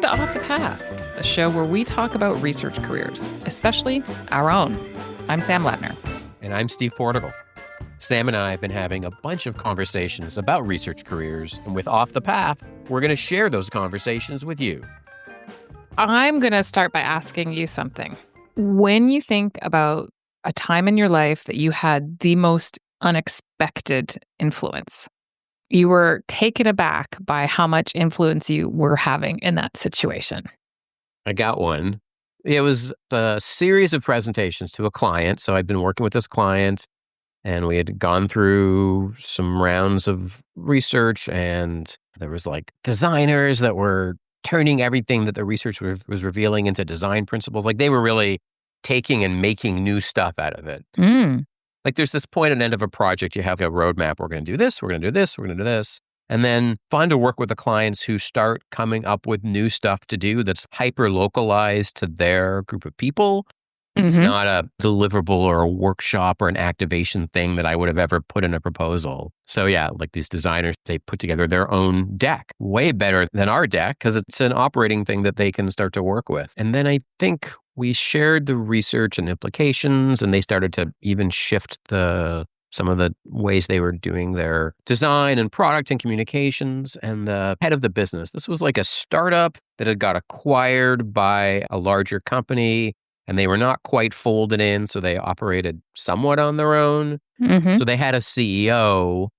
to Off the Path, a show where we talk about research careers, especially our own. I'm Sam Ladner. And I'm Steve Portigal. Sam and I have been having a bunch of conversations about research careers, and with Off the Path, we're going to share those conversations with you. I'm going to start by asking you something. When you think about a time in your life that you had the most unexpected influence, you were taken aback by how much influence you were having in that situation. I got one. It was a series of presentations to a client. So I'd been working with this client, and we had gone through some rounds of research, and there was like designers that were turning everything that the research was revealing into design principles. Like they were really taking and making new stuff out of it. Like there's this point at the end of a project, you have a roadmap. We're going to do this, we're going to do this, we're going to do this. And then fun to work with the clients who start coming up with new stuff to do that's hyper localized to their group of people. It's not a deliverable or a workshop or an activation thing that I would have ever put in a proposal. So yeah, like these designers, they put together their own deck, way better than our deck because it's an operating thing that they can start to work with. And then I think we shared the research and implications, and they started to even shift some of the ways they were doing their design and product and communications. And the head of the business, this was like a startup that had got acquired by a larger company, and they were not quite folded in, so they operated somewhat on their own. So they had a CEO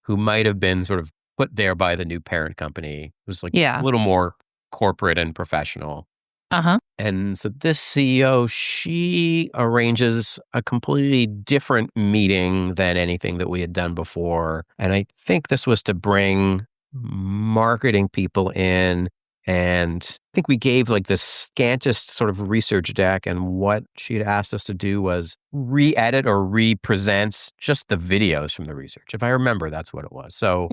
who might have been sort of put there by the new parent company. It was like a little more corporate and professional. And so this CEO, she arranges a completely different meeting than anything that we had done before. And I think this was to bring marketing people in. And I think we gave like the scantest sort of research deck. And what she had asked us to do was re-edit or re-present just the videos from the research. If I remember, that's what it was. So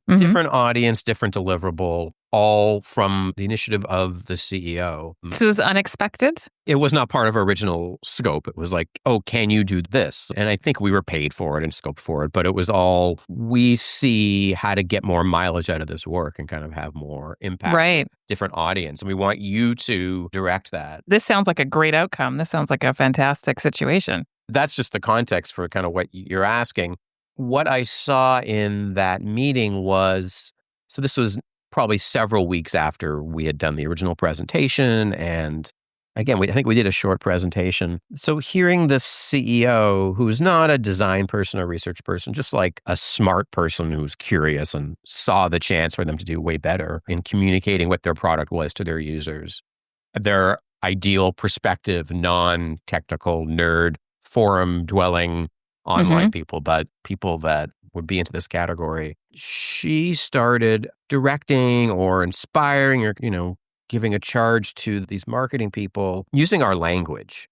different audience, different deliverable, all from the initiative of the CEO. So it was unexpected? It was not part of our original scope. It was like, oh, can you do this? And I think we were paid for it and scoped for it, but it was all, we see how to get more mileage out of this work and kind of have more impact. Right. Different audience. And we want you to direct that. This sounds like a great outcome. This sounds like a fantastic situation. That's just the context for kind of what you're asking. What I saw in that meeting was, so this was probably several weeks after we had done the original presentation. And again, I think we did a short presentation. So hearing the CEO, who's not a design person or research person, just like a smart person who's curious and saw the chance for them to do way better in communicating what their product was to their users, their ideal prospective, non-technical, nerd, forum-dwelling online people, but people that would be into this category. She started directing or inspiring or, giving a charge to these marketing people using our language.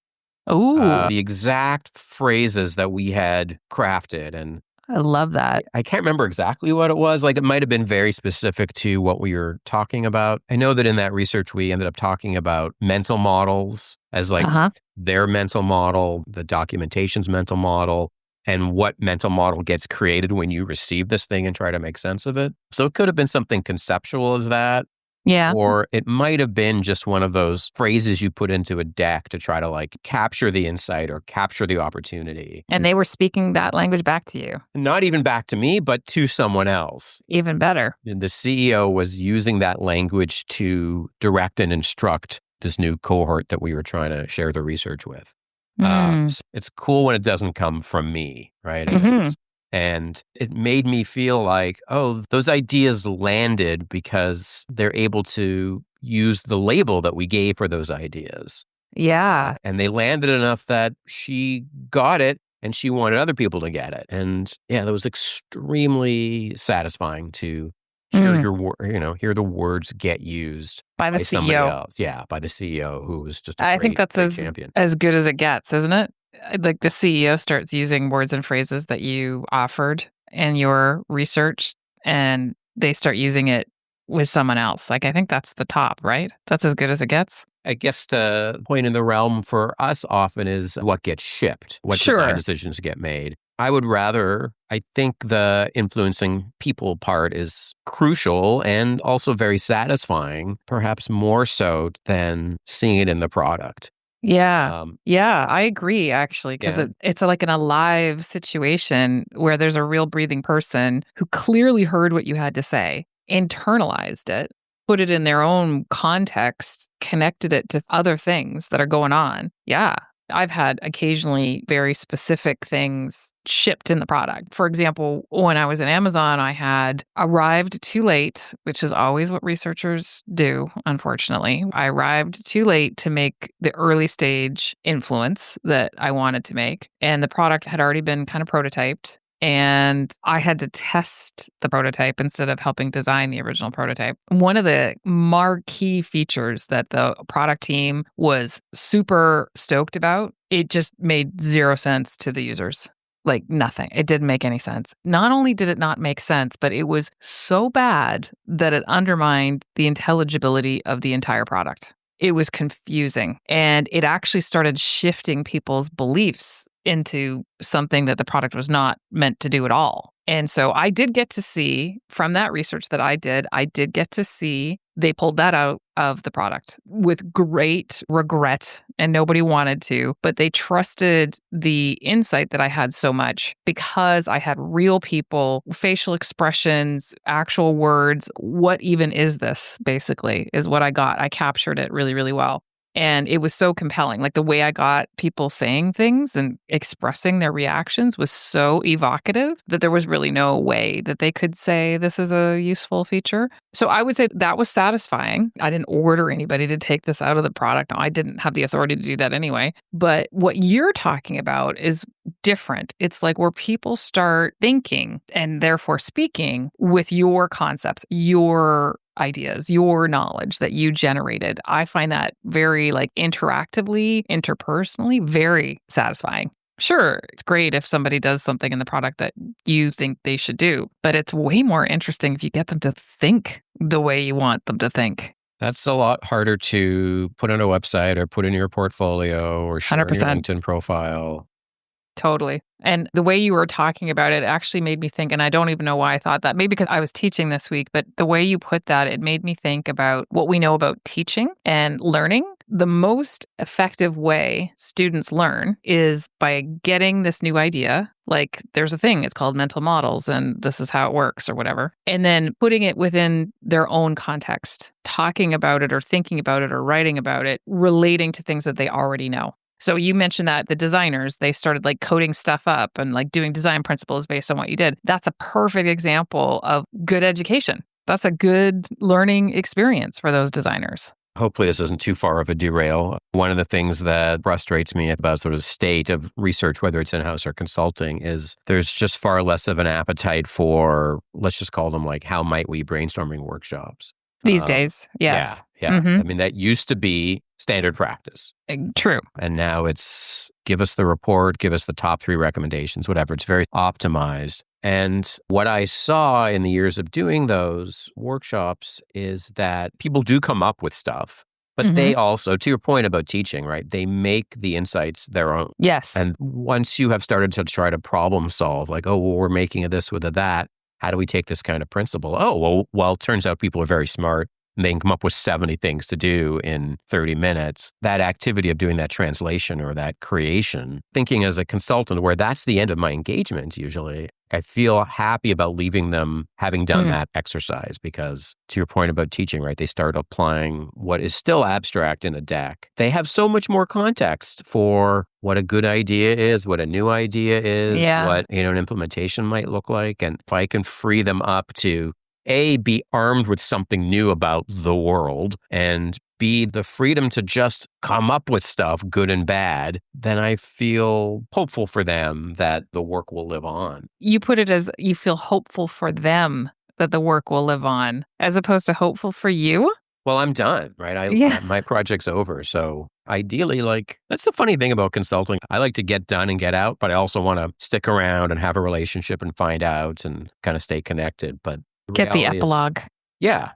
The exact phrases that we had crafted. And I love that. I can't remember exactly what it was. Like it might have been very specific to what we were talking about. I know that in that research, we ended up talking about mental models as like their mental model, the documentation's mental model, and what mental model gets created when you receive this thing and try to make sense of it. So it could have been something conceptual as that. Yeah. Or it might have been just one of those phrases you put into a deck to try to like capture the insight or capture the opportunity. And they were speaking that language back to you. Not even back to me, but to someone else. Even better. And the CEO was using that language to direct and instruct this new cohort that we were trying to share the research with. It's cool when it doesn't come from me, right? And it made me feel like, oh, those ideas landed because they're able to use the label that we gave for those ideas. Yeah. And they landed enough that she got it and she wanted other people to get it. And yeah, that was extremely satisfying to hear hear the words get used by the somebody CEO. else. Yeah, by the CEO who was just I think that's champion. As good as it gets, isn't it? Like the CEO starts using words and phrases that you offered in your research, and they start using it with someone else. Like I think that's the top, right? That's as good as it gets. I guess the point in the realm for us often is what gets shipped, what design decisions get made. I would rather, I think the influencing people part is crucial and also very satisfying, perhaps more so than seeing it in the product. Yeah. Um, Yeah, I agree actually, because yeah. it's like an alive situation where there's a real breathing person who clearly heard what you had to say, internalized it, put it in their own context, connected it to other things that are going on. Yeah. I've had occasionally very specific things shipped in the product. For example, when I was at Amazon, I had arrived too late, which is always what researchers do, unfortunately. I arrived too late to make the early stage influence that I wanted to make. And the product had already been kind of prototyped. And I had to test the prototype instead of helping design the original prototype. One of the marquee features that the product team was super stoked about, it just made zero sense to the users. Like nothing. It didn't make any sense. Not only did it not make sense, but it was so bad that it undermined the intelligibility of the entire product. It was confusing, and it actually started shifting people's beliefs into something that the product was not meant to do at all. And so I did get to see from that research that I did get to see they pulled that out of the product with great regret, and nobody wanted to, but they trusted the insight that I had so much because I had real people, facial expressions, actual words. What even is this, basically, is what I got. I captured it really, really well. And it was so compelling. Like the way I got people saying things and expressing their reactions was so evocative that there was really no way that they could say this is a useful feature. So I would say that was satisfying. I didn't order anybody to take this out of the product. I didn't have the authority to do that anyway. But what you're talking about is different. It's like where people start thinking and therefore speaking with your concepts, your ideas, your knowledge that you generated. I find that very like interactively, interpersonally, very satisfying. Sure, it's great if somebody does something in the product that you think they should do, but it's way more interesting if you get them to think the way you want them to think. That's a lot harder to put on a website or put in your portfolio or share in your 100%. LinkedIn profile. Totally. And the way you were talking about it actually made me think, and I don't even know why I thought that, maybe because I was teaching this week, but the way you put that, it made me think about what we know about teaching and learning. The most effective way students learn is by getting this new idea. Like there's a thing, it's called mental models, and this is how it works or whatever. And then putting it within their own context, talking about it or thinking about it or writing about it, relating to things that they already know. So you mentioned that the designers, they started like coding stuff up and like doing design principles based on what you did. That's a perfect example of good education. That's a good learning experience for those designers. Hopefully this isn't too far of a derail. One of the things that frustrates me about sort of the state of research, whether it's in-house or consulting, is there's just far less of an appetite for, let's just call them like, how might we brainstorming workshops. These days, Yeah, yes. yeah. I mean, that used to be standard practice. True. And now it's give us the report, give us the top 3 recommendations, whatever. It's very optimized. And what I saw in the years of doing those workshops is that people do come up with stuff, but they also, to your point about teaching, right? They make the insights their own. Yes. And once you have started to try to problem solve, like, oh, well, we're making a this with a that. How do we take this kind of principle? Oh, well, it turns out people are very smart. And they can come up with 70 things to do in 30 minutes. That activity of doing that translation or that creation, thinking as a consultant where that's the end of my engagement usually, I feel happy about leaving them having done that exercise because to your point about teaching, right, they start applying what is still abstract in a deck. They have so much more context for what a good idea is, what a new idea is, what, an implementation might look like. And if I can free them up to A, be armed with something new about the world, and B, the freedom to just come up with stuff, good and bad, then I feel hopeful for them that the work will live on. You put it as you feel hopeful for them that the work will live on, as opposed to hopeful for you? Well, I'm done, right? My project's over. So ideally, that's the funny thing about consulting. I like to get done and get out, but I also want to stick around and have a relationship and find out and kind of stay connected. But Get the epilogue. Yeah.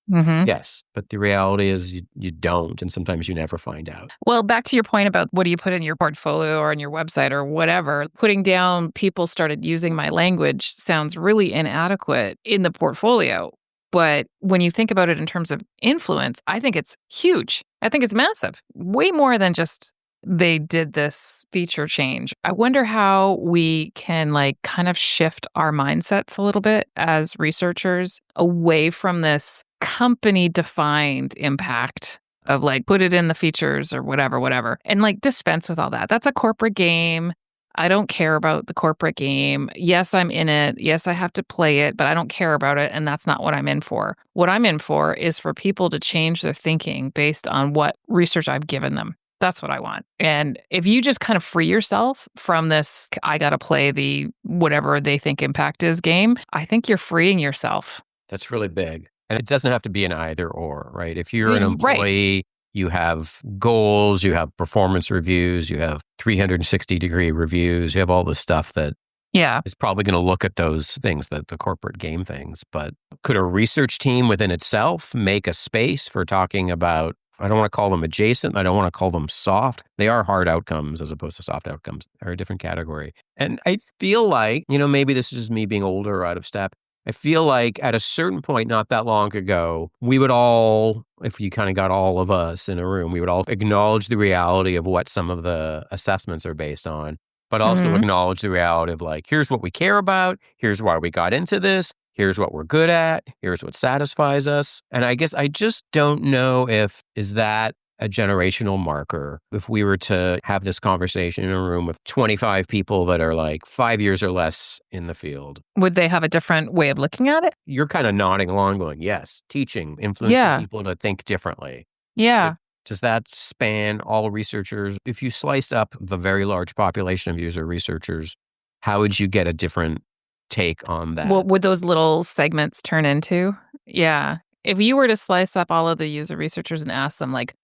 Hmm. Yes, but the reality is you don't, and sometimes you never find out. Well, back to your point about what do you put in your portfolio or on your website or whatever, putting down people started using my language sounds really inadequate in the portfolio. But when you think about it in terms of influence, I think it's huge. I think it's massive, way more than just they did this feature change. I wonder how we can like kind of shift our mindsets a little bit as researchers away from this company defined impact of like put it in the features or whatever, and like dispense with all that. That's a corporate game. I don't care about the corporate game. Yes, I'm in it. Yes, I have to play it, but I don't care about it. And that's not what I'm in for. What I'm in for is for people to change their thinking based on what research I've given them. That's what I want. And if you just kind of free yourself from this, I got to play the whatever they think impact is game, I think you're freeing yourself. That's really big. And it doesn't have to be an either or, right? If you're an Right. employee, you have goals, you have performance reviews, you have 360-degree reviews, you have all this stuff that Yeah. is probably going to look at those things, the corporate game things. But could a research team within itself make a space for talking about, I don't want to call them adjacent, I don't want to call them soft. They are hard outcomes as opposed to soft outcomes. They're a different category. And I feel like, maybe this is just me being older or out of step. I feel like at a certain point, not that long ago, we would all, if you kind of got all of us in a room, we would all acknowledge the reality of what some of the assessments are based on, but also Mhm. acknowledge the reality of like, here's what we care about. Here's why we got into this. Here's what we're good at. Here's what satisfies us. And I guess I just don't know is that a generational marker. If we were to have this conversation in a room with 25 people that are like 5 years or less in the field, Would they have a different way of looking at it? you're kind of nodding along going, yes, teaching, influencing Yeah. people to think differently. But Yeah. does that span all researchers? If you slice up the very large population of user researchers, how would you get a different take on that? What would those little segments turn into? Yeah. If you were to slice up all of the user researchers and ask them, like,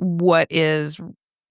what is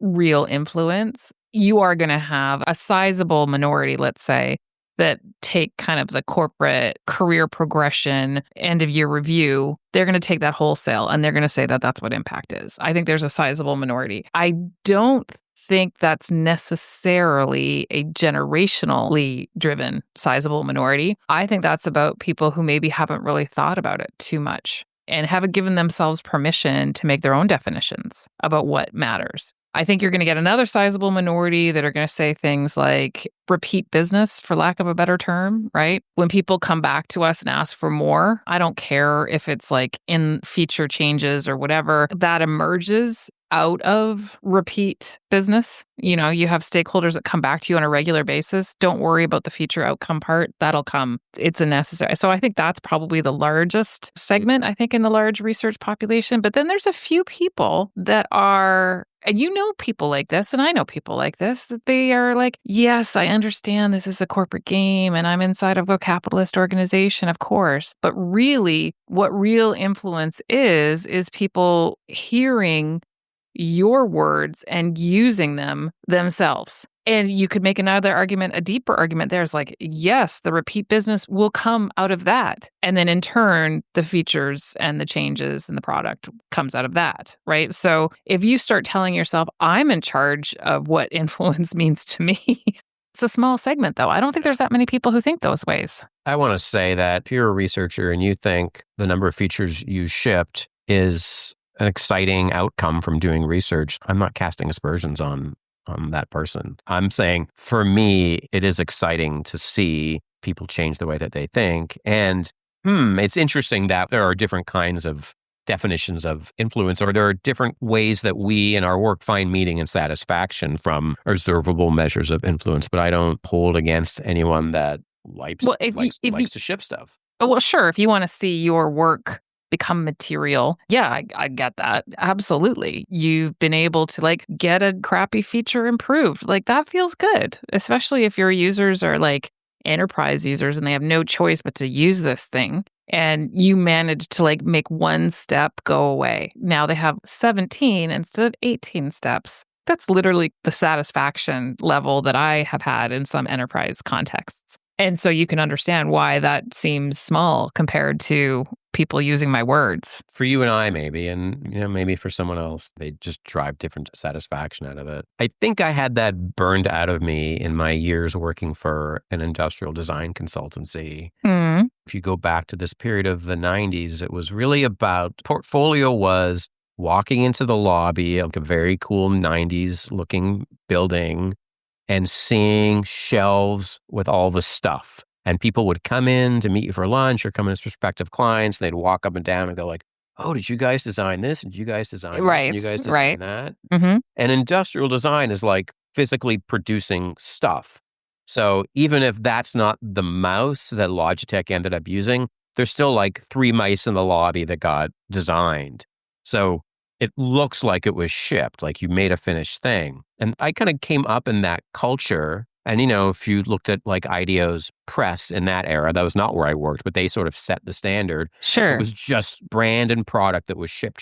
real influence? You are going to have a sizable minority, let's say, that take kind of the corporate career progression end of year review. They're going to take that wholesale and they're going to say that that's what impact is. I think there's a sizable minority. I don't think that's necessarily a generationally driven sizable minority. I think that's about people who maybe haven't really thought about it too much and haven't given themselves permission to make their own definitions about what matters. I think you're going to get another sizable minority that are going to say things like repeat business, for lack of a better term, right? When people come back to us and ask for more, I don't care if it's like in feature changes or whatever, that emerges out of repeat business. You have stakeholders that come back to you on a regular basis. Don't worry about the feature outcome part. That'll come. It's a necessary. So I think that's probably the largest segment, I think, in the large research population. But then there's a few people that are, and people like this, and I know people like this, that they are like, yes, I understand this is a corporate game and I'm inside of a capitalist organization, of course. But really, what real influence is people hearing your words and using them themselves. And you could make another argument, a deeper argument there is like, yes, the repeat business will come out of that. And then in turn, the features and the changes in the product comes out of that, right? So if you start telling yourself, I'm in charge of what influence means to me, it's a small segment though. I don't think there's that many people who think those ways. I want to say that if you're a researcher and you think the number of features you shipped is an exciting outcome from doing research, I'm not casting aspersions on that person. I'm saying for me, it is exciting to see people change the way that they think. And it's interesting that there are different kinds of definitions of influence, or there are different ways that we in our work find meaning and satisfaction from observable measures of influence. But I don't hold against anyone that likes Well, likes to ship stuff. well, sure, if you want to see your work become material. Yeah, I get that. Absolutely. You've been able to like get a crappy feature improved. Like that feels good, especially if your users are like enterprise users and they have no choice but to use this thing. And you manage to like make one step go away. Now they have 17 instead of 18 steps. That's literally the satisfaction level that I have had in some enterprise contexts. And so you can understand why that seems small compared to people using my words. For you and I, maybe, and maybe for someone else, they just drive different satisfaction out of it. I think I had that burned out of me in my years working for an industrial design consultancy. Mm. If you go back to this period of the 90s, it was really about portfolio was walking into the lobby of a very cool 90s looking building and seeing shelves with all the stuff. And people would come in to meet you for lunch or come in as prospective clients. And they'd walk up and down and go like, oh, did you guys design this? And did you guys design this? And you guys design that? Mm-hmm. And industrial design is like physically producing stuff. So even if that's not the mouse that Logitech ended up using, there's still like 3 mice in the lobby that got designed. So it looks like it was shipped, like you made a finished thing. And I kind of came up in that culture. And, if you looked at like IDEO's press in that era, that was not where I worked, but they sort of set the standard. Sure. It was just brand and product that was ship.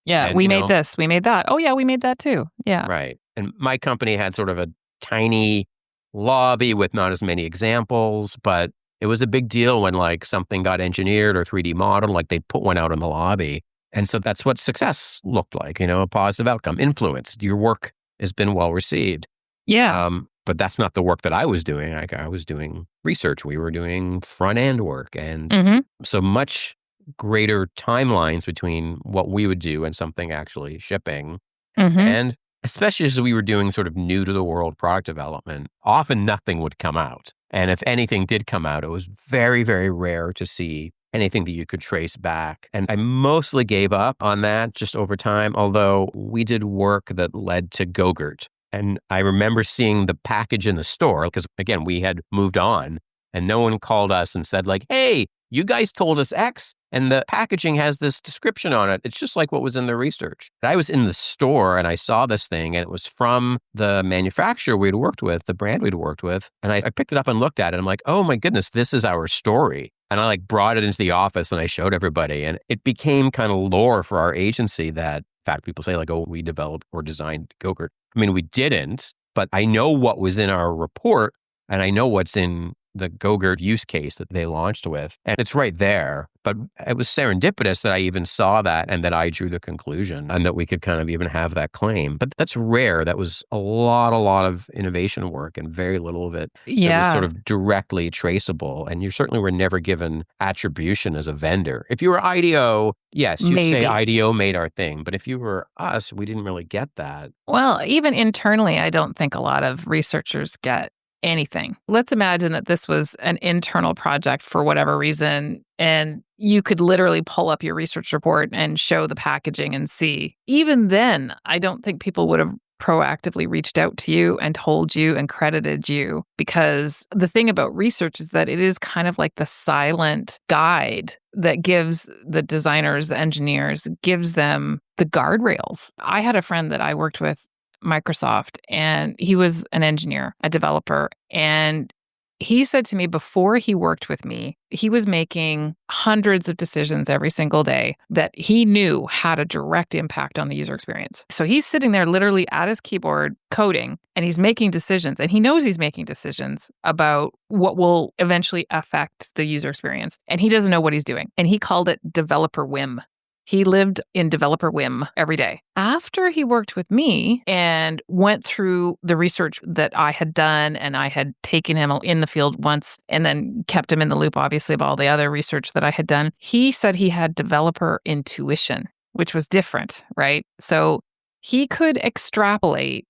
Yeah, And, we made this, we made that. Oh, yeah, we made that too. Yeah. Right. And my company had sort of a tiny lobby with not as many examples, but it was a big deal when like something got engineered or 3D modeled, like they'd put one out in the lobby. And so that's what success looked like, a positive outcome, influence. Your work has been well received. Yeah. But that's not the work that I was doing. I was doing research. We were doing front end work. And so much greater timelines between what we would do and something actually shipping. And especially as we were doing sort of new to the world product development, often nothing would come out. And if anything did come out, it was very, very rare to see anything that you could trace back. And I mostly gave up on that just over time, although we did work that led to Go-Gurt. And I remember seeing the package in the store because, again, we had moved on and no one called us and said like, hey, you guys told us X and the packaging has this description on it. It's just like what was in the research. I was in the store and I saw this thing and it was from the manufacturer we'd worked with, the brand we'd worked with. And I picked it up and looked at it. I'm like, oh my goodness, this is our story. And I like brought it into the office and I showed everybody. And it became kind of lore for our agency that, in fact, people say like, oh, we developed or designed Go-Gurt. I mean, we didn't, but I know what was in our report and I know what's in the Go-Gurt use case that they launched with. And it's right there. But it was serendipitous that I even saw that and that I drew the conclusion and that we could kind of even have that claim. But that's rare. That was a lot of innovation work and very little of it that was sort of directly traceable. And you certainly were never given attribution as a vendor. If you were IDEO, yes, you'd say IDEO made our thing. But if you were us, we didn't really get that. Well, even internally, I don't think a lot of researchers get anything. Let's imagine that this was an internal project for whatever reason, and you could literally pull up your research report and show the packaging and see. Even then, I don't think people would have proactively reached out to you and told you and credited you, because the thing about research is that it is kind of like the silent guide that gives the designers, the engineers, gives them the guardrails. I had a friend that I worked with Microsoft, and he was an engineer, a developer, and he said to me before he worked with me, he was making hundreds of decisions every single day that he knew had a direct impact on the user experience. So he's sitting there literally at his keyboard coding, and he's making decisions, and he knows he's making decisions about what will eventually affect the user experience, and he doesn't know what he's doing. And he called it developer whim. He lived in developer whim every day. After he worked with me and went through the research that I had done, and I had taken him in the field once and then kept him in the loop, obviously, of all the other research that I had done, he said he had developer intuition, which was different, right? So he could extrapolate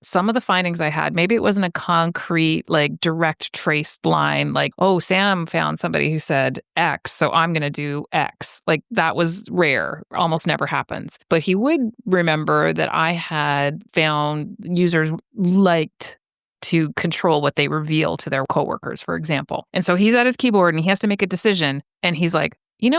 some of the findings I had. Maybe it wasn't a concrete, like direct traced line, like, oh, Sam found somebody who said X, so I'm going to do X. Like that was rare, almost never happens. But he would remember that I had found users liked to control what they reveal to their coworkers, for example. And so he's at his keyboard and he has to make a decision. And he's like,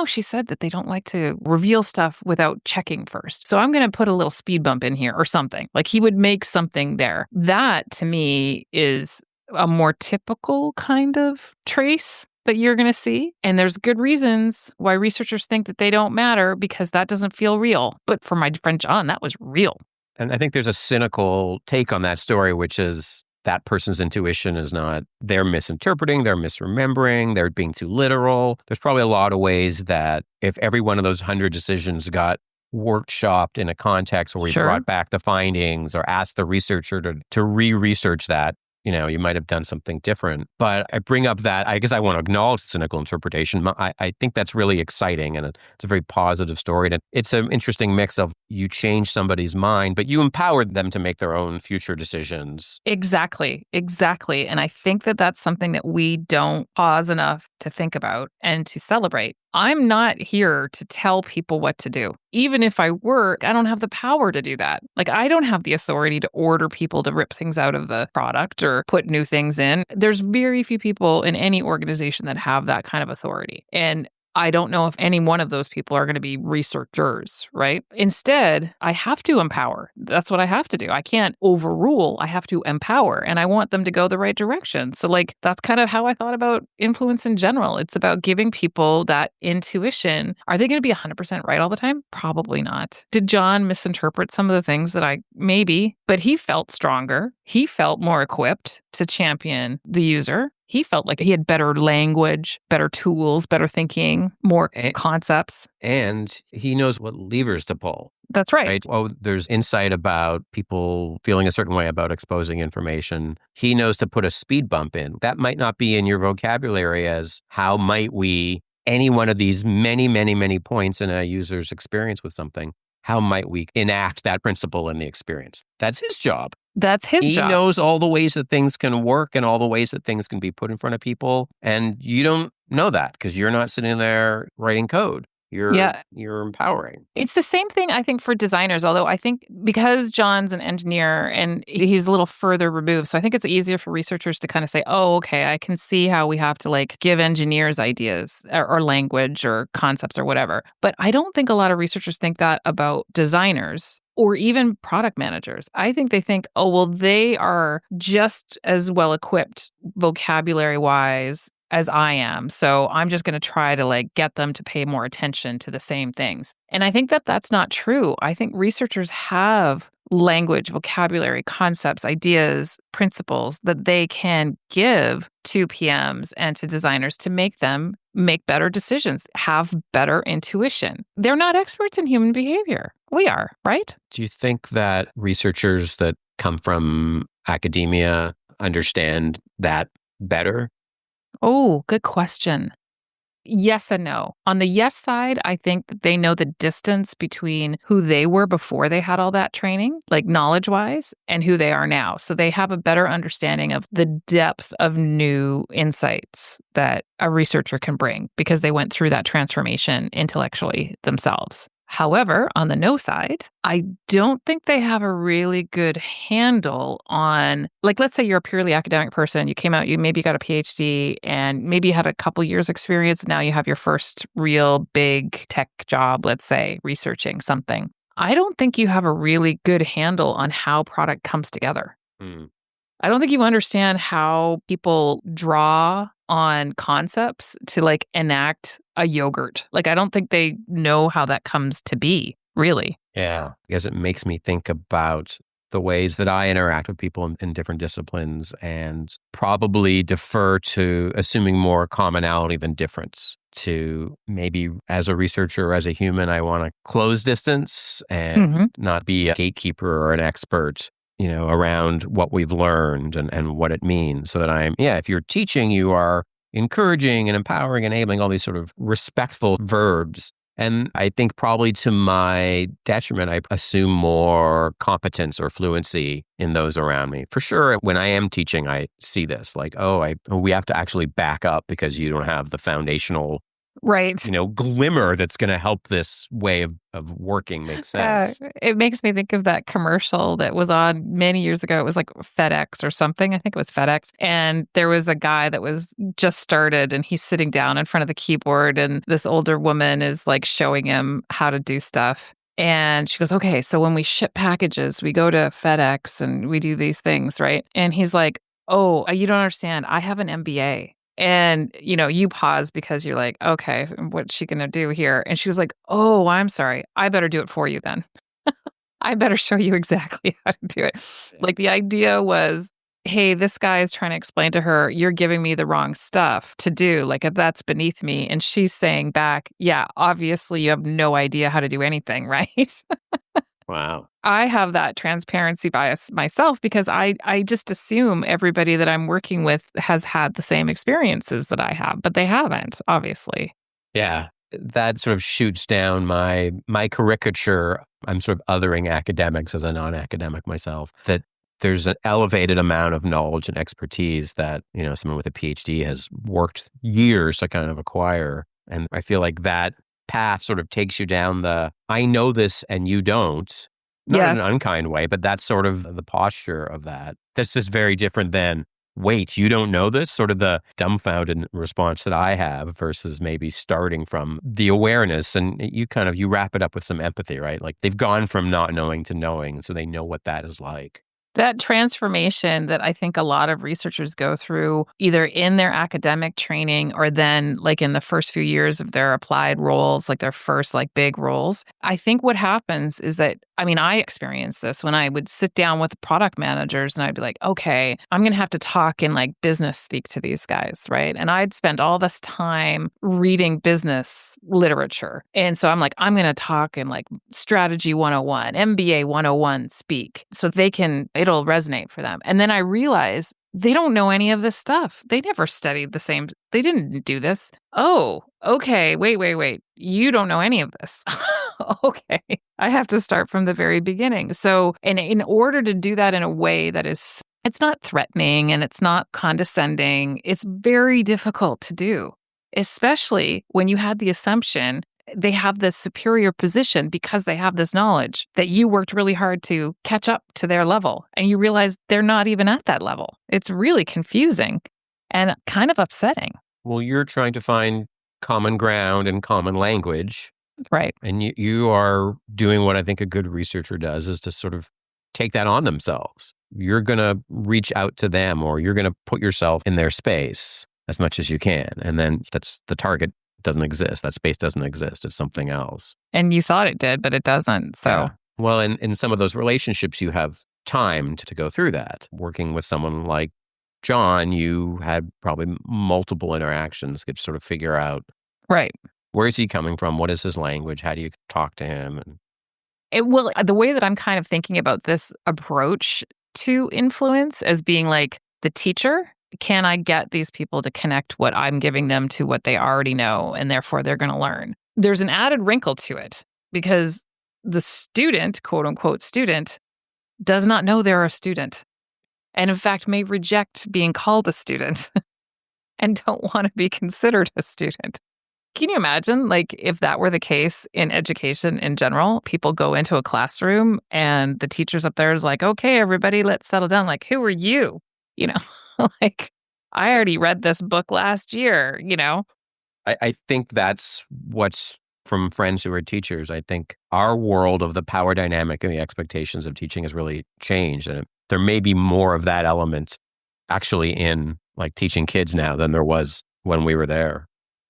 she said that they don't like to reveal stuff without checking first. So I'm going to put a little speed bump in here or something. Like he would make something there. That to me is a more typical kind of trace that you're going to see. And there's good reasons why researchers think that they don't matter, because that doesn't feel real. But for my friend John, that was real. And I think there's a cynical take on that story, which is that person's intuition is not, they're misinterpreting, they're misremembering, they're being too literal. There's probably a lot of ways that if every one of those 100 decisions got workshopped in a context where we Sure. brought back the findings or asked the researcher to re-research that, you might have done something different. But I bring up that, I guess I want to acknowledge cynical interpretation. I think that's really exciting, and it's a very positive story. And it's an interesting mix of you change somebody's mind, but you empowered them to make their own future decisions. Exactly. And I think that that's something that we don't pause enough to think about and to celebrate. I'm not here to tell people what to do. Even if I were, I don't have the power to do that. Like, I don't have the authority to order people to rip things out of the product or put new things in. There's very few people in any organization that have that kind of authority. And I don't know if any one of those people are going to be researchers, right? Instead, I have to empower. That's what I have to do. I can't overrule. I have to empower, and I want them to go the right direction. So, that's kind of how I thought about influence in general. It's about giving people that intuition. Are they going to be 100% right all the time? Probably not. Did John misinterpret some of the things that maybe, but he felt stronger. He felt more equipped to champion the user. He felt like he had better language, better tools, better thinking, more concepts. And he knows what levers to pull. That's right. Oh, there's insight about people feeling a certain way about exposing information. He knows to put a speed bump in. That might not be in your vocabulary as how might we, any one of these many, many, many points in a user's experience with something, how might we enact that principle in the experience? That's his job. That's his job. He knows all the ways that things can work and all the ways that things can be put in front of people. And you don't know that because you're not sitting there writing code. You're empowering. It's the same thing, I think, for designers, although I think because John's an engineer and he's a little further removed, so I think it's easier for researchers to kind of say, oh, okay, I can see how we have to give engineers ideas or language or concepts or whatever. But I don't think a lot of researchers think that about designers or even product managers. I think they think, oh, well, they are just as well equipped vocabulary-wise as I am. So I'm just going to try to get them to pay more attention to the same things. And I think that that's not true. I think researchers have language, vocabulary, concepts, ideas, principles that they can give to PMs and to designers to make them make better decisions, have better intuition. They're not experts in human behavior. We are, right? Do you think that researchers that come from academia understand that better? Oh, good question. Yes and no. On the yes side, I think that they know the distance between who they were before they had all that training, knowledge-wise, and who they are now. So they have a better understanding of the depth of new insights that a researcher can bring because they went through that transformation intellectually themselves. However, on the no side, I don't think they have a really good handle on, let's say you're a purely academic person, you came out, you maybe got a PhD and maybe you had a couple years experience. Now you have your first real big tech job, let's say, researching something. I don't think you have a really good handle on how product comes together. I don't think you understand how people draw on concepts to enact a yogurt. I don't think they know how that comes to be, really. Yeah. I guess it makes me think about the ways that I interact with people in different disciplines and probably defer to assuming more commonality than difference. To maybe as a researcher, as a human, I want to close distance and not be a gatekeeper or an expert around what we've learned and what it means. So that if you're teaching, you are encouraging and empowering, enabling all these sort of respectful verbs. And I think probably to my detriment, I assume more competence or fluency in those around me. For sure, when I am teaching, I see this we have to actually back up because you don't have the foundational glimmer that's going to help this way of working make sense. It makes me think of that commercial that was on many years ago. It was FedEx or something. I think it was FedEx. And there was a guy that was just started and he's sitting down in front of the keyboard and this older woman is showing him how to do stuff. And she goes, okay, so when we ship packages, we go to FedEx and we do these things, right? And he's like, oh, you don't understand. I have an MBA. And, you pause because you're like, okay, what's she going to do here? And she was like, oh, I'm sorry. I better do it for you then. I better show you exactly how to do it. The idea was hey, this guy is trying to explain to her, you're giving me the wrong stuff to do. Like, that's beneath me. And she's saying back, yeah, obviously you have no idea how to do anything, right? Wow. I have that transparency bias myself because I just assume everybody that I'm working with has had the same experiences that I have, but they haven't, obviously. Yeah. That sort of shoots down my caricature. I'm sort of othering academics as a non-academic myself, that there's an elevated amount of knowledge and expertise that, someone with a PhD has worked years to kind of acquire. And I feel like that path sort of takes you down the I know this and you don't, not in an Yes. unkind way, but that's sort of the posture of that. That's just very different than wait, you don't know this? Sort of the dumbfounded response that I have versus maybe starting from the awareness. And you wrap it up with some empathy, right? Like they've gone from not knowing to knowing. So they know what that is like. That transformation that I think a lot of researchers go through, either in their academic training or then like in the first few years of their applied roles, like their first like big roles. I think what happens is that, I mean, I experienced this when I would sit down with product managers and I'd be like, okay, I'm going to have to talk in like business speak to these guys, right? And I'd spend all this time reading business literature. And so I'm like, I'm going to talk in like strategy 101, MBA 101 speak so it'll resonate for them. And then I realize they don't know any of this stuff. They never studied the same. They didn't do this. Oh, okay. Wait. You don't know any of this. Okay. I have to start from the very beginning. So, and in order to do that in a way that it's not threatening and it's not condescending, it's very difficult to do, especially when you had the assumption they have this superior position because they have this knowledge that you worked really hard to catch up to their level. And you realize they're not even at that level. It's really confusing and kind of upsetting. Well, you're trying to find common ground and common language. Right. And you are doing what I think a good researcher does, is to sort of take that on themselves. You're going to reach out to them, or you're going to put yourself in their space as much as you can. And then that's the target doesn't exist. That space doesn't exist. It's something else. And you thought it did, but it doesn't. So, yeah. Well, in some of those relationships, you have time to go through that. Working with someone like John, you had probably multiple interactions to sort of figure out, right. where is he coming from? What is his language? How do you talk to him? The way that I'm kind of thinking about this approach to influence as being like the teacher, can I get these people to connect what I'm giving them to what they already know and therefore they're going to learn? There's an added wrinkle to it because the student, quote unquote student, does not know they're a student and in fact may reject being called a student and don't want to be considered a student. Can you imagine, like, if that were the case in education in general? People go into a classroom and the teacher's up there is like, okay, everybody, let's settle down. Like, who are you? You know, like, I already read this book last year, you know? I think that's what's from friends who are teachers. I think our world of the power dynamic and the expectations of teaching has really changed. And there may be more of that element actually in like teaching kids now than there was when we were there.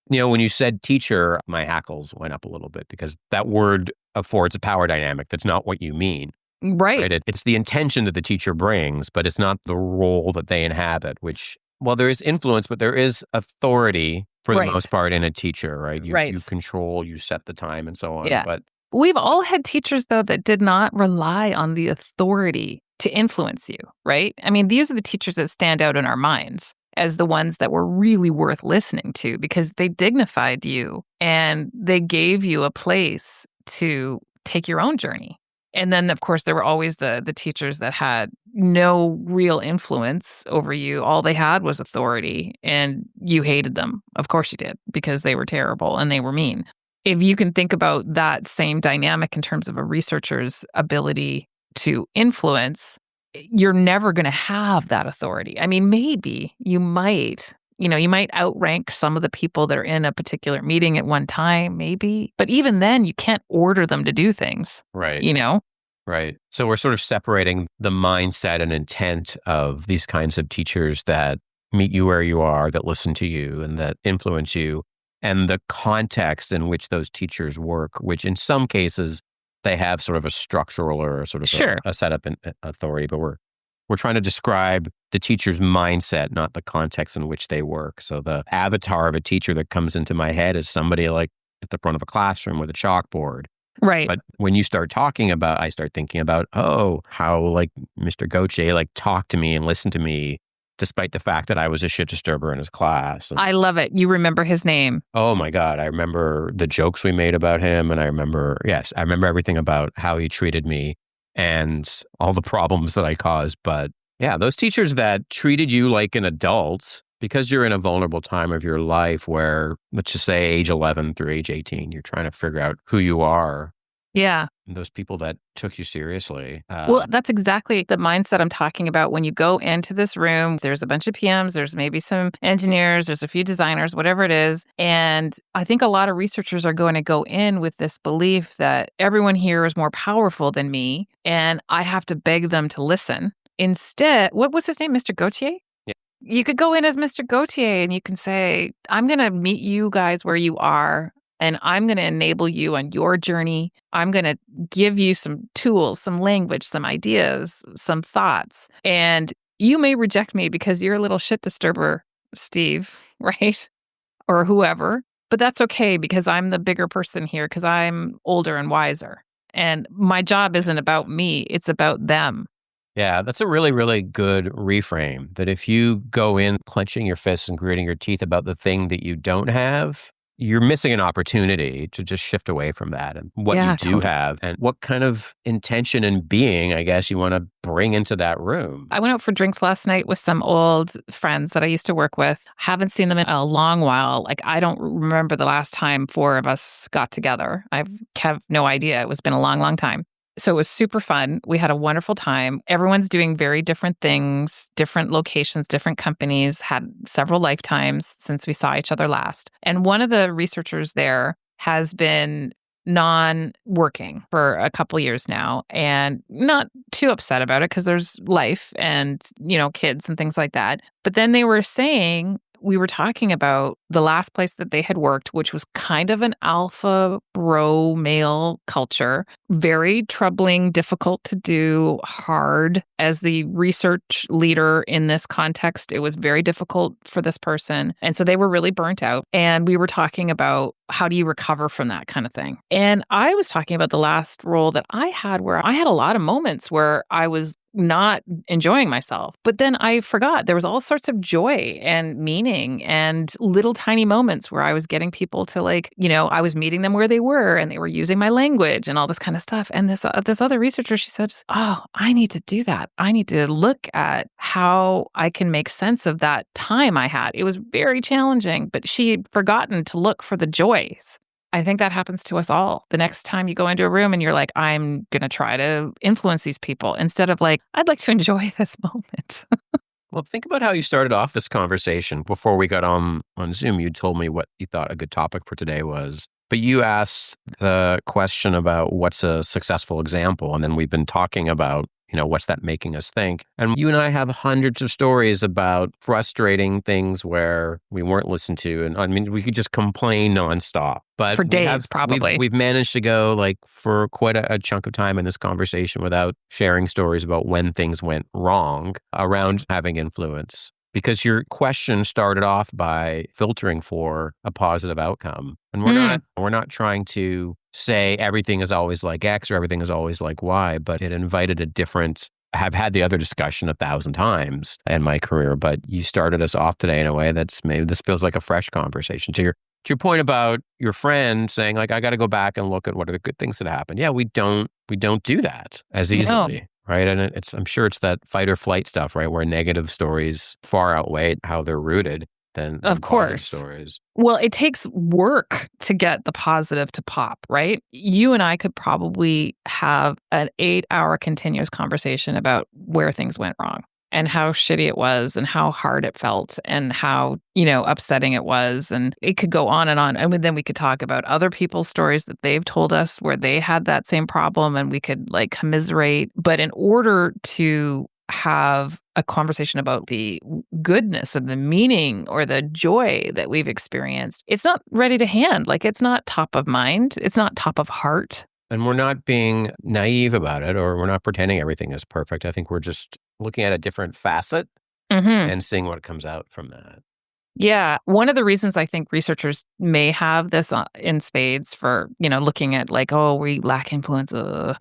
When you said teacher, my hackles went up a little bit because that word affords a power dynamic that's not what you mean. Right. It's the intention that the teacher brings, but it's not the role that they inhabit, which, well, there is influence, but there is authority for the most part in a teacher, right? You control, you set the time and so on. Yeah. But we've all had teachers, though, that did not rely on the authority to influence you, right? I mean, these are the teachers that stand out in our minds as the ones that were really worth listening to because they dignified you and they gave you a place to take your own journey. And then, of course, there were always the teachers that had no real influence over you. All they had was authority and you hated them. Of course you did, because they were terrible and they were mean. If you can think about that same dynamic in terms of a researcher's ability to influence, you're never going to have that authority. I mean, maybe you might outrank some of the people that are in a particular meeting at one time, maybe. But even then, you can't order them to do things. Right. Right. So we're sort of separating the mindset and intent of these kinds of teachers that meet you where you are, that listen to you and that influence you, and the context in which those teachers work, which in some cases they have sort of a structural or sort of a setup and authority, but we're we're trying to describe the teacher's mindset, not the context in which they work. So the avatar of a teacher that comes into my head is somebody like at the front of a classroom with a chalkboard. Right. But when you start talking about, I start thinking about, oh, how like Mr. Gauthier like talked to me and listened to me, despite the fact that I was a shit disturber in his class. And, I love it. You remember his name. oh my God, I remember the jokes we made about him. And I remember everything about how he treated me and all the problems that I caused. But yeah, those teachers that treated you like an adult because you're in a vulnerable time of your life where, let's just say age 11 through age 18, you're trying to figure out who you are. Yeah. Those people that took you seriously. Well, that's exactly the mindset I'm talking about. When you go into this room, there's a bunch of PMs, there's maybe some engineers, there's a few designers, whatever it is. And I think a lot of researchers are going to go in with this belief that everyone here is more powerful than me, and I have to beg them to listen. Instead, what was his name? Mr. Gauthier? Yeah. You could go in as Mr. Gauthier and you can say, I'm going to meet you guys where you are. And I'm going to enable you on your journey. I'm going to give you some tools, some language, some ideas, some thoughts. And you may reject me because you're a little shit disturber, Steve, right? Or whoever. But that's okay because I'm the bigger person here because I'm older and wiser. And my job isn't about me, it's about them. Yeah, that's a really, really good reframe. That if you go in clenching your fists and gritting your teeth about the thing that you don't have, you're missing an opportunity to just shift away from that and what you do have and what kind of intention and being, I guess, you want to bring into that room. I went out for drinks last night with some old friends that I used to work with. Haven't seen them in a long while. Like, I don't remember the last time four of us got together. I have no idea. It's been a long, long time. So it was super fun. We had a wonderful time. Everyone's doing very different things, different locations, different companies, had several lifetimes since we saw each other last. And one of the researchers there has been non-working for a couple years now and not too upset about it because there's life and, kids and things like that. But then they were saying, we were talking about the last place that they had worked, which was kind of an alpha bro male culture, very troubling, difficult to do, hard. As the research leader in this context, it was very difficult for this person. And so they were really burnt out. And we were talking about how do you recover from that kind of thing? And I was talking about the last role that I had where I had a lot of moments where I was not enjoying myself. But then I forgot there was all sorts of joy and meaning and little tiny moments where I was getting people to I was meeting them where they were and they were using my language and all this kind of stuff. And this other researcher, she said, oh, I need to do that. I need to look at how I can make sense of that time I had. It was very challenging, but she had forgotten to look for the joys. I think that happens to us all. The next time you go into a room and you're like, I'm going to try to influence these people instead of like, I'd like to enjoy this moment. Well, think about how you started off this conversation. Before we got on Zoom, you told me what you thought a good topic for today was. But you asked the question about what's a successful example. And then we've been talking about, what's that making us think? And you and I have hundreds of stories about frustrating things where we weren't listened to. And I mean, we could just complain nonstop. But for days, probably. We've managed to go for quite a chunk of time in this conversation without sharing stories about when things went wrong around having influence. Because your question started off by filtering for a positive outcome. And we're not trying to say everything is always like X or everything is always like Y, but it invited I've had the other discussion 1,000 times in my career, but you started us off today in a way that's maybe this feels like a fresh conversation. To your point about your friend saying like, I got to go back and look at what are the good things that happened. Yeah, we don't do that as easily. No. Right. And I'm sure it's that fight or flight stuff, right? Where negative stories far outweigh how they're rooted than positive stories. Well, it takes work to get the positive to pop, right? You and I could probably have an 8-hour continuous conversation about where things went wrong and how shitty it was and how hard it felt and how, upsetting it was. And it could go on. And then we could talk about other people's stories that they've told us where they had that same problem and we could commiserate. But in order to have a conversation about the goodness and the meaning or the joy that we've experienced, it's not ready to hand. It's not top of mind. It's not top of heart. And we're not being naive about it, or we're not pretending everything is perfect. I think we're just looking at a different facet Hmm. and seeing what comes out from that. Yeah. One of the reasons I think researchers may have this in spades for, looking at like, oh, we lack influence,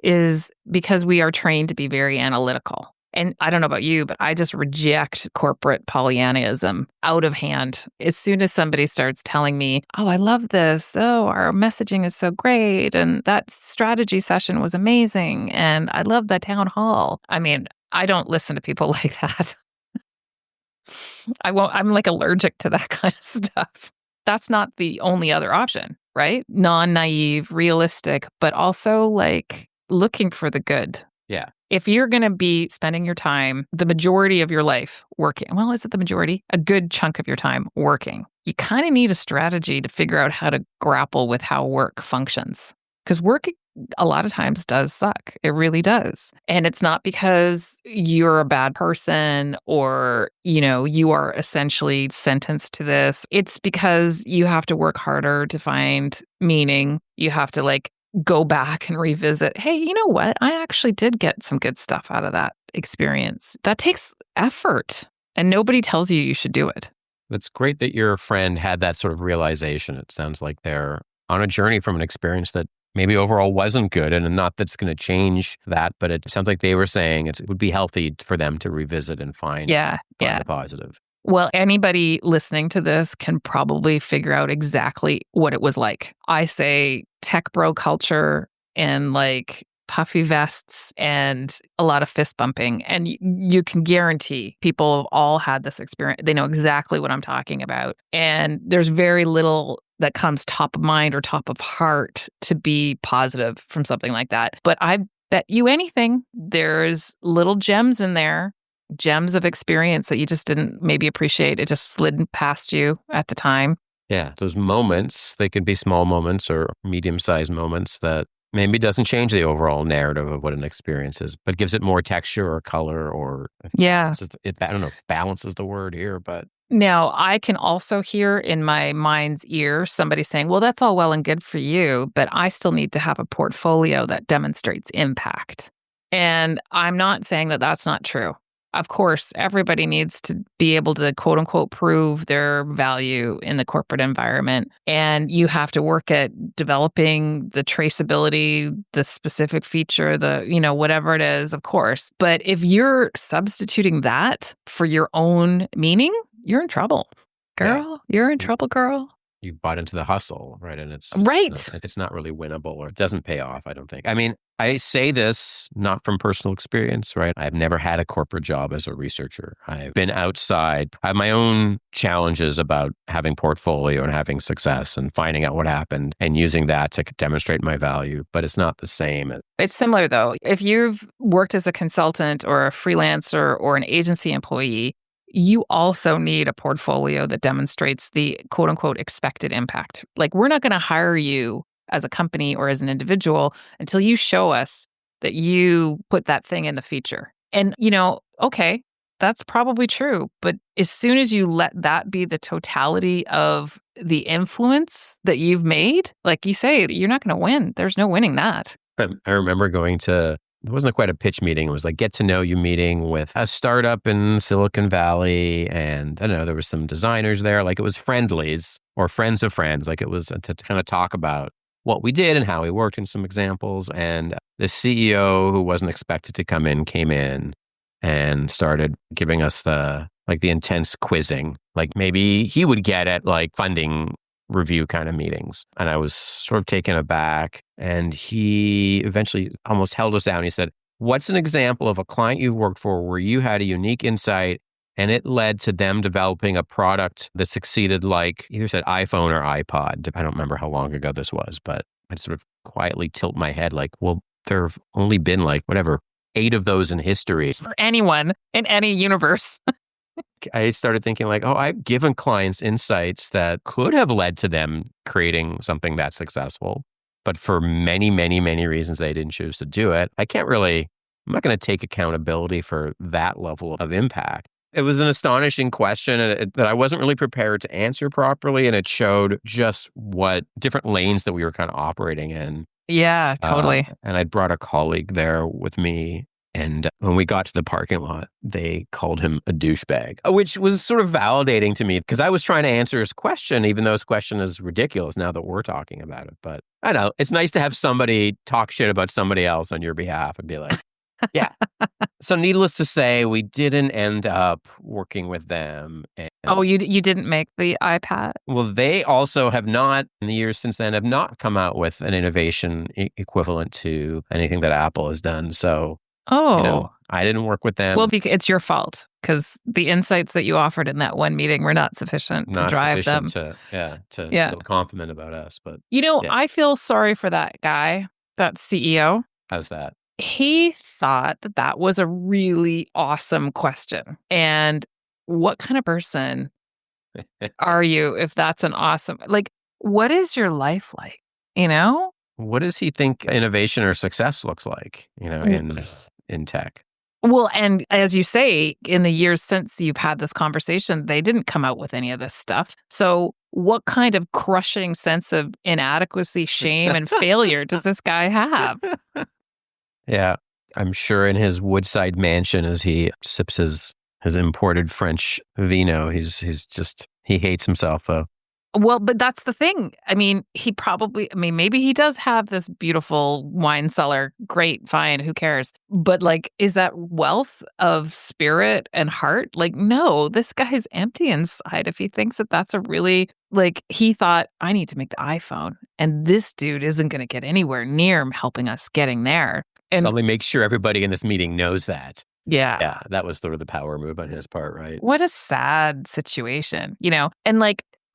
is because we are trained to be very analytical. And I don't know about you, but I just reject corporate Pollyannaism out of hand. As soon as somebody starts telling me, oh, I love this. Oh, our messaging is so great. And that strategy session was amazing. And I love that town hall. I mean, I don't listen to people like that. I won't I'm, like, allergic to that kind of stuff. That's not the only other option, right? Non-naive, realistic, but also, like, looking for the good. Yeah. If you're gonna be spending your time, the majority of your life working, well, is it the majority? A good chunk of your time working. You kinda need a strategy to figure out how to grapple with how work functions. Because work a lot of times does suck. It really does. And it's not because you're a bad person or, you are essentially sentenced to this. It's because you have to work harder to find meaning. You have to like go back and revisit, hey, you know what? I actually did get some good stuff out of that experience. That takes effort and nobody tells you should do it. It's great that your friend had that sort of realization. It sounds like they're on a journey from an experience that maybe overall wasn't good, and not that's going to change that, but it sounds like they were saying it would be healthy for them to revisit and find Yeah. Yeah. the positive. Well, anybody listening to this can probably figure out exactly what it was like. I say tech bro culture and like puffy vests and a lot of fist bumping. And you can guarantee people have all had this experience. They know exactly what I'm talking about. And there's very little that comes top of mind or top of heart to be positive from something like that. But I bet you anything, there's little gems in there, gems of experience that you just didn't maybe appreciate. It just slid past you at the time. Yeah, those moments, they could be small moments or medium-sized moments that maybe doesn't change the overall narrative of what an experience is, but gives it more texture or color or Yeah. I don't know, balance is the word here, but Now, I can also hear in my mind's ear somebody saying, well, that's all well and good for you, but I still need to have a portfolio that demonstrates impact. And I'm not saying that that's not true. Of course, everybody needs to be able to quote unquote prove their value in the corporate environment. And you have to work at developing the traceability, the specific feature, whatever it is, of course. But if you're substituting that for your own meaning, you're in trouble. Girl, you're in trouble, girl. you bought into the hustle, right? And Right. it's not really winnable, or it doesn't pay off, I don't think. I mean, I say this not from personal experience, right? I've never had a corporate job as a researcher. I've been outside. I have my own challenges about having portfolio and having success and finding out what happened and using that to demonstrate my value, but it's not the same. It's similar though. If you've worked as a consultant or a freelancer or an agency employee, you also need a portfolio that demonstrates the quote unquote expected impact. Like, we're not going to hire you as a company or as an individual until you show us that you put that thing in the feature. And, okay, that's probably true. But as soon as you let that be the totality of the influence that you've made, like you say, you're not going to win. There's no winning that. I remember going to, it wasn't quite a pitch meeting. It was like get to know you meeting with a startup in Silicon Valley. And I don't know, there were some designers there. Like it was friendlies or friends of friends. Like it was to kind of talk about what we did and how we worked and some examples. And the CEO, who wasn't expected to come in, came in and started giving us the intense quizzing. Like maybe he would get at like funding review kind of meetings. And I was sort of taken aback. And he eventually almost held us down. He said, what's an example of a client you've worked for where you had a unique insight and it led to them developing a product that succeeded, like either said iPhone or iPod? I don't remember how long ago this was, but I'd sort of quietly tilt my head like, well, there have only been 8 of those in history. For anyone in any universe. I started thinking like, oh, I've given clients insights that could have led to them creating something that's successful. But for many, many, many reasons, they didn't choose to do it. I'm not going to take accountability for that level of impact. It was an astonishing question that I wasn't really prepared to answer properly. And it showed just what different lanes that we were kind of operating in. Yeah, totally. And I'd brought a colleague there with me. And when we got to the parking lot, they called him a douchebag, which was sort of validating to me because I was trying to answer his question, even though his question is ridiculous now that we're talking about it. But I know it's nice to have somebody talk shit about somebody else on your behalf and be like, yeah. So needless to say, we didn't end up working with them. Oh, you didn't make the iPad? Well, they also have not, in the years since then, have not come out with an innovation equivalent to anything that Apple has done. So, Oh. I didn't work with them. Well, it's your fault because the insights that you offered in that one meeting were not sufficient to drive them. To feel confident about us. But I feel sorry for that guy, that CEO. How's that? He thought that was a really awesome question. And what kind of person are you if that's an awesome, what is your life like? What does he think innovation or success looks like, in tech? Well, and as you say, in the years since you've had this conversation, they didn't come out with any of this stuff. So what kind of crushing sense of inadequacy, shame, and failure does this guy have? Yeah, I'm sure in his woodside mansion as he sips his imported French vino, he hates himself. Well, but that's the thing. I mean, maybe he does have this beautiful wine cellar. Great, fine, who cares? But is that wealth of spirit and heart? No, this guy's empty inside if he thinks that that's a really, he thought, I need to make the iPhone. And this dude isn't going to get anywhere near helping us getting there. And suddenly make sure everybody in this meeting knows that. Yeah. Yeah, that was sort of the power move on his part, right? What a sad situation, And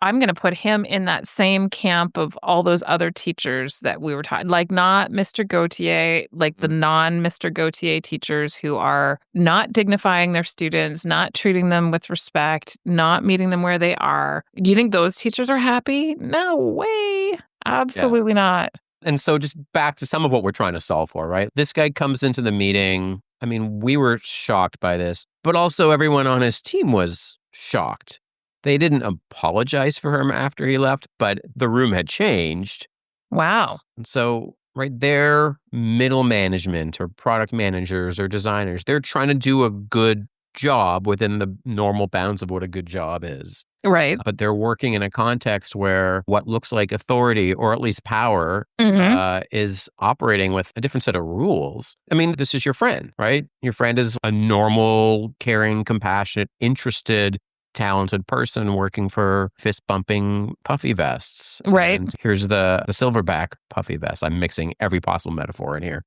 I'm going to put him in that same camp of all those other teachers that we were talking, not Mr. Gautier, the non-Mr. Gautier teachers who are not dignifying their students, not treating them with respect, not meeting them where they are. Do you think those teachers are happy? No way. Absolutely not. And so just back to some of what we're trying to solve for, right? This guy comes into the meeting. I mean, we were shocked by this, but also everyone on his team was shocked. They didn't apologize for him after he left, but the room had changed. Wow. And so right there, middle management or product managers or designers, they're trying to do a good job within the normal bounds of what a good job is. Right. But they're working in a context where what looks like authority or at least power is operating with a different set of rules. I mean, this is your friend, right? Your friend is a normal, caring, compassionate, interested, talented person working for fist-bumping puffy vests. Right. And here's the silverback puffy vest. I'm mixing every possible metaphor in here.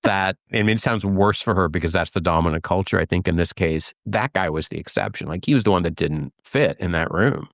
That, it sounds worse for her because that's the dominant culture. I think in this case, that guy was the exception. He was the one that didn't fit in that room.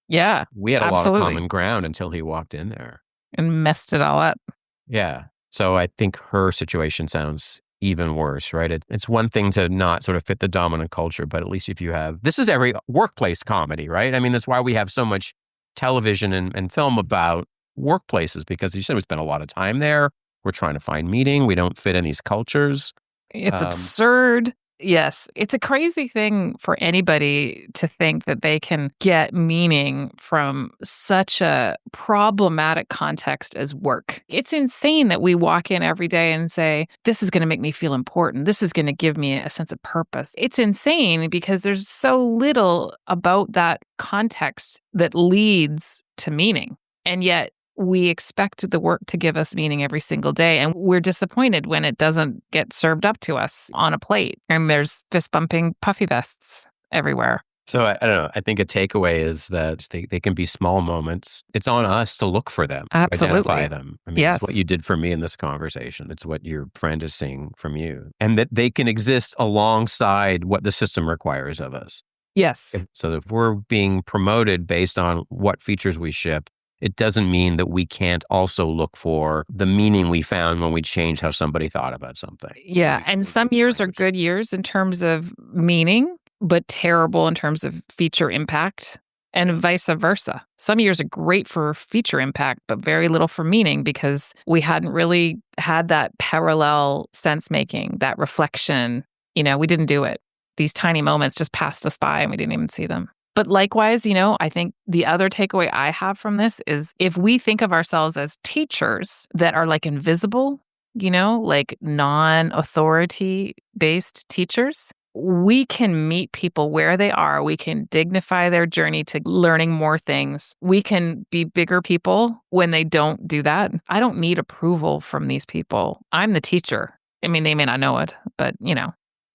Yeah. We had a lot of common ground until he walked in there. And messed it all up. Yeah. So I think her situation sounds even worse, right? It's one thing to not sort of fit the dominant culture, but at least if you have, this is every workplace comedy, right? I mean, that's why we have so much television and film about workplaces, because you said we spend a lot of time there. We're trying to find meaning. We don't fit in these cultures. It's absurd. Yes. It's a crazy thing for anybody to think that they can get meaning from such a problematic context as work. It's insane that we walk in every day and say, this is going to make me feel important. This is going to give me a sense of purpose. It's insane because there's so little about that context that leads to meaning. And yet, we expect the work to give us meaning every single day. And we're disappointed when it doesn't get served up to us on a plate. And there's fist bumping puffy vests everywhere. So I don't know. I think a takeaway is that they can be small moments. It's on us to look for them, absolutely, identify them. I mean, yes. It's what you did for me in this conversation. It's what your friend is seeing from you. And that they can exist alongside what the system requires of us. Yes. So if we're being promoted based on what features we ship, it doesn't mean that we can't also look for the meaning we found when we changed how somebody thought about something. Yeah. And some years are good years in terms of meaning, but terrible in terms of feature impact, and vice versa. Some years are great for feature impact, but very little for meaning because we hadn't really had that parallel sense making, that reflection. We didn't do it. These tiny moments just passed us by and we didn't even see them. But likewise, I think the other takeaway I have from this is if we think of ourselves as teachers that are like invisible, like non-authority based teachers, we can meet people where they are. We can dignify their journey to learning more things. We can be bigger people when they don't do that. I don't need approval from these people. I'm the teacher. I mean, they may not know it, but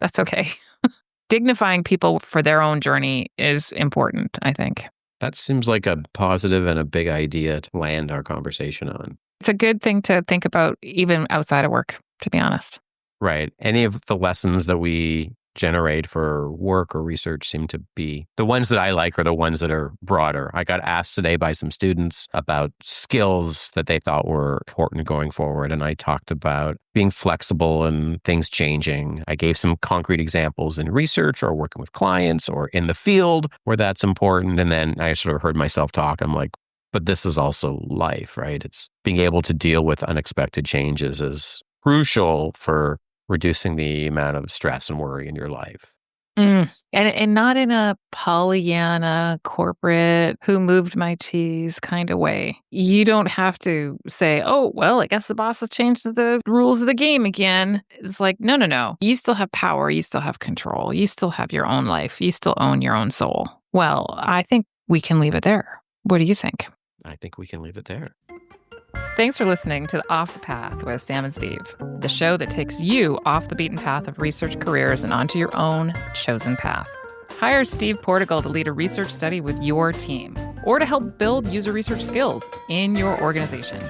that's okay. Dignifying people for their own journey is important, I think. That seems like a positive and a big idea to land our conversation on. It's a good thing to think about even outside of work, to be honest. Right. Any of the lessons that we generate for work or research seem to be the ones that I like are the ones that are broader. I got asked today by some students about skills that they thought were important going forward. And I talked about being flexible and things changing. I gave some concrete examples in research or working with clients or in the field where that's important. And then I sort of heard myself talk. I'm like, but this is also life, right? It's being able to deal with unexpected changes is crucial for reducing the amount of stress and worry in your life. And not in a Pollyanna corporate who moved my cheese kind of way. You don't have to say, oh, well, I guess the boss has changed the rules of the game again. It's like, no. You still have power. You still have control. You still have your own life. You still own your own soul. Well, I think we can leave it there. What do you think? I think we can leave it there. Thanks for listening to Off the Path with Sam and Steve, the show that takes you off the beaten path of research careers and onto your own chosen path. Hire Steve Portugal to lead a research study with your team, or to help build user research skills in your organization,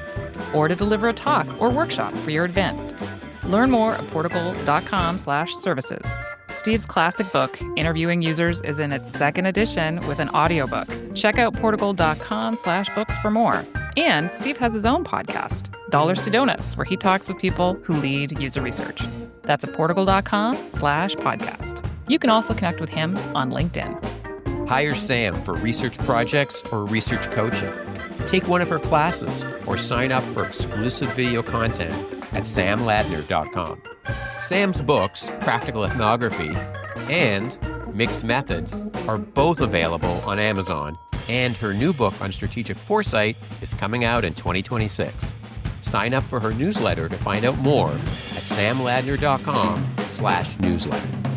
or to deliver a talk or workshop for your event. Learn more at portugal.com/services. Steve's classic book, Interviewing Users, is in its second edition with an audiobook. Check out portugal.com/books for more. And Steve has his own podcast, Dollars to Donuts, where he talks with people who lead user research. That's at portugal.com/podcast. You can also connect with him on LinkedIn. Hire Sam for research projects or research coaching. Take one of her classes or sign up for exclusive video content at samladner.com. Sam's books, Practical Ethnography and Mixed Methods, are both available on Amazon, and her new book on strategic foresight is coming out in 2026. Sign up for her newsletter to find out more at samladner.com/newsletter.